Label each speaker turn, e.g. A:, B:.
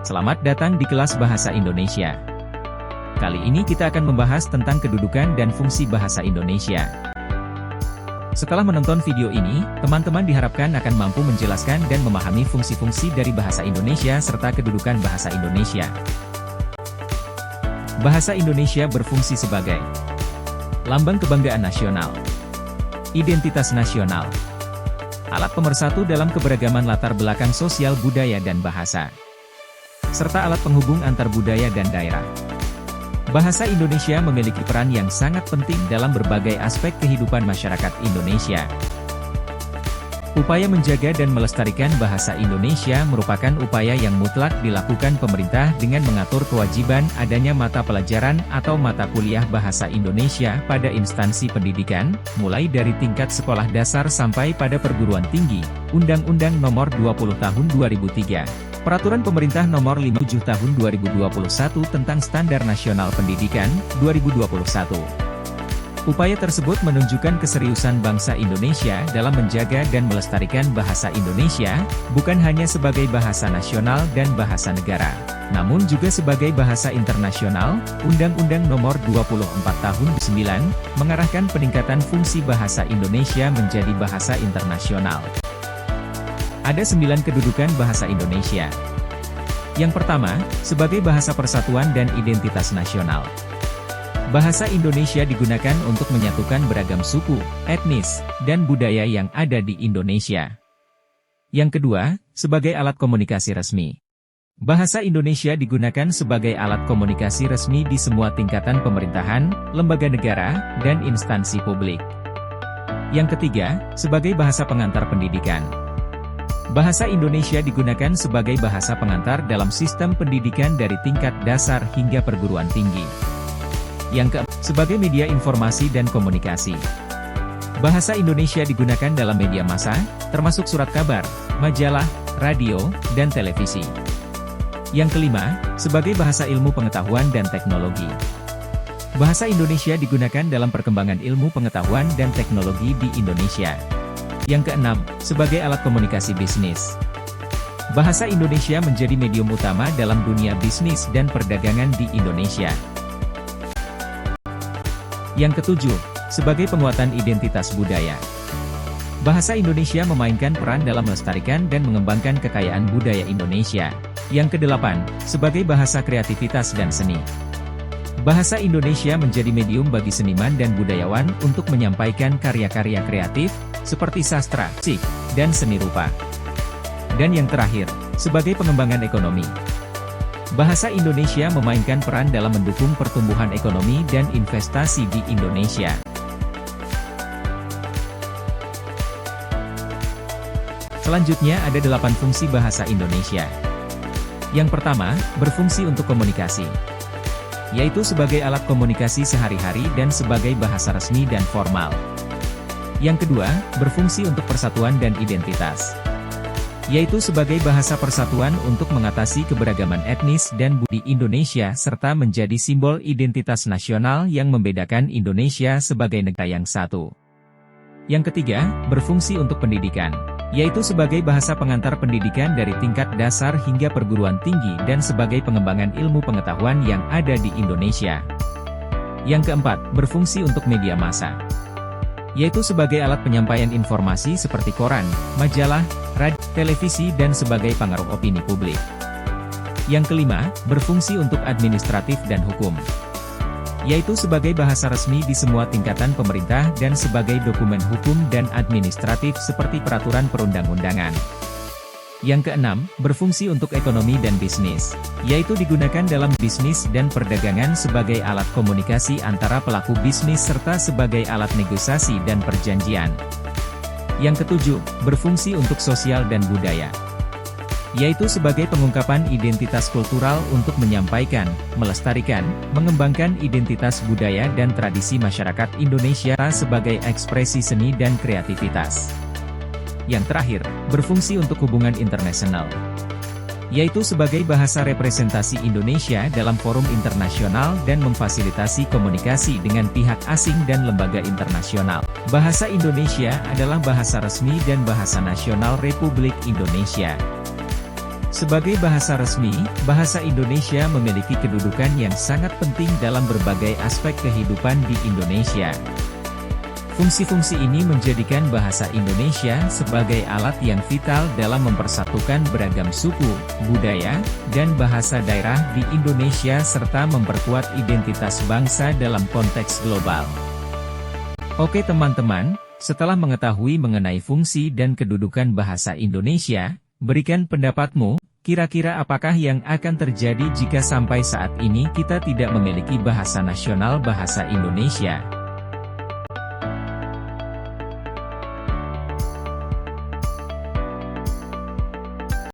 A: Selamat datang di kelas Bahasa Indonesia. Kali ini kita akan membahas tentang kedudukan dan fungsi bahasa Indonesia. Setelah menonton video ini, teman-teman diharapkan akan mampu menjelaskan dan memahami fungsi-fungsi dari bahasa Indonesia serta kedudukan bahasa Indonesia. Bahasa Indonesia berfungsi sebagai lambang kebanggaan nasional, identitas nasional, alat pemersatu dalam keberagaman latar belakang sosial budaya dan bahasa, serta alat penghubung antar budaya dan daerah. Bahasa Indonesia memiliki peran yang sangat penting dalam berbagai aspek kehidupan masyarakat Indonesia. Upaya menjaga dan melestarikan bahasa Indonesia merupakan upaya yang mutlak dilakukan pemerintah dengan mengatur kewajiban adanya mata pelajaran atau mata kuliah bahasa Indonesia pada instansi pendidikan, mulai dari tingkat sekolah dasar sampai pada perguruan tinggi. Undang-Undang Nomor 20 Tahun 2003. Peraturan Pemerintah Nomor 57 Tahun 2021 tentang Standar Nasional Pendidikan, 2021. Upaya tersebut menunjukkan keseriusan bangsa Indonesia dalam menjaga dan melestarikan bahasa Indonesia, bukan hanya sebagai bahasa nasional dan bahasa negara, namun juga sebagai bahasa internasional. Undang-Undang Nomor 24 Tahun 2009, mengarahkan peningkatan fungsi bahasa Indonesia menjadi bahasa internasional. Ada 9 kedudukan bahasa Indonesia. Yang pertama, sebagai bahasa persatuan dan identitas nasional. Bahasa Indonesia digunakan untuk menyatukan beragam suku, etnis, dan budaya yang ada di Indonesia. Yang kedua, sebagai alat komunikasi resmi. Bahasa Indonesia digunakan sebagai alat komunikasi resmi di semua tingkatan pemerintahan, lembaga negara, dan instansi publik. Yang ketiga, sebagai bahasa pengantar pendidikan. Bahasa Indonesia digunakan sebagai bahasa pengantar dalam sistem pendidikan dari tingkat dasar hingga perguruan tinggi. Yang keempat, sebagai media informasi dan komunikasi. Bahasa Indonesia digunakan dalam media massa, termasuk surat kabar, majalah, radio, dan televisi. Yang kelima, sebagai bahasa ilmu pengetahuan dan teknologi. Bahasa Indonesia digunakan dalam perkembangan ilmu pengetahuan dan teknologi di Indonesia. Yang keenam, sebagai alat komunikasi bisnis. Bahasa Indonesia menjadi medium utama dalam dunia bisnis dan perdagangan di Indonesia. Yang ketujuh, sebagai penguatan identitas budaya. Bahasa Indonesia memainkan peran dalam melestarikan dan mengembangkan kekayaan budaya Indonesia. Yang kedelapan, sebagai bahasa kreativitas dan seni. Bahasa Indonesia menjadi medium bagi seniman dan budayawan untuk menyampaikan karya-karya kreatif, seperti sastra, musik, dan seni rupa. Dan yang terakhir, sebagai pengembangan ekonomi. Bahasa Indonesia memainkan peran dalam mendukung pertumbuhan ekonomi dan investasi di Indonesia. Selanjutnya ada 8 fungsi bahasa Indonesia. Yang pertama, berfungsi untuk komunikasi, yaitu sebagai alat komunikasi sehari-hari dan sebagai bahasa resmi dan formal. Yang kedua, berfungsi untuk persatuan dan identitas, yaitu sebagai bahasa persatuan untuk mengatasi keberagaman etnis dan budaya Indonesia serta menjadi simbol identitas nasional yang membedakan Indonesia sebagai negara yang satu. Yang ketiga, berfungsi untuk pendidikan, yaitu sebagai bahasa pengantar pendidikan dari tingkat dasar hingga perguruan tinggi dan sebagai pengembangan ilmu pengetahuan yang ada di Indonesia. Yang keempat, berfungsi untuk media massa, yaitu sebagai alat penyampaian informasi seperti koran, majalah, radio, televisi dan sebagai pengaruh opini publik. Yang kelima, berfungsi untuk administratif dan hukum, yaitu sebagai bahasa resmi di semua tingkatan pemerintah dan sebagai dokumen hukum dan administratif seperti peraturan perundang-undangan. Yang keenam, berfungsi untuk ekonomi dan bisnis, yaitu digunakan dalam bisnis dan perdagangan sebagai alat komunikasi antara pelaku bisnis serta sebagai alat negosiasi dan perjanjian. Yang ketujuh, berfungsi untuk sosial dan budaya, yaitu sebagai pengungkapan identitas kultural untuk menyampaikan, melestarikan, mengembangkan identitas budaya dan tradisi masyarakat Indonesia sebagai ekspresi seni dan kreativitas. Yang terakhir, berfungsi untuk hubungan internasional, yaitu sebagai bahasa representasi Indonesia dalam forum internasional dan memfasilitasi komunikasi dengan pihak asing dan lembaga internasional. Bahasa Indonesia adalah bahasa resmi dan bahasa nasional Republik Indonesia. Sebagai bahasa resmi, bahasa Indonesia memiliki kedudukan yang sangat penting dalam berbagai aspek kehidupan di Indonesia. Fungsi-fungsi ini menjadikan bahasa Indonesia sebagai alat yang vital dalam mempersatukan beragam suku, budaya, dan bahasa daerah di Indonesia serta memperkuat identitas bangsa dalam konteks global. Oke teman-teman, setelah mengetahui mengenai fungsi dan kedudukan bahasa Indonesia, berikan pendapatmu, kira-kira apakah yang akan terjadi jika sampai saat ini kita tidak memiliki bahasa nasional bahasa Indonesia?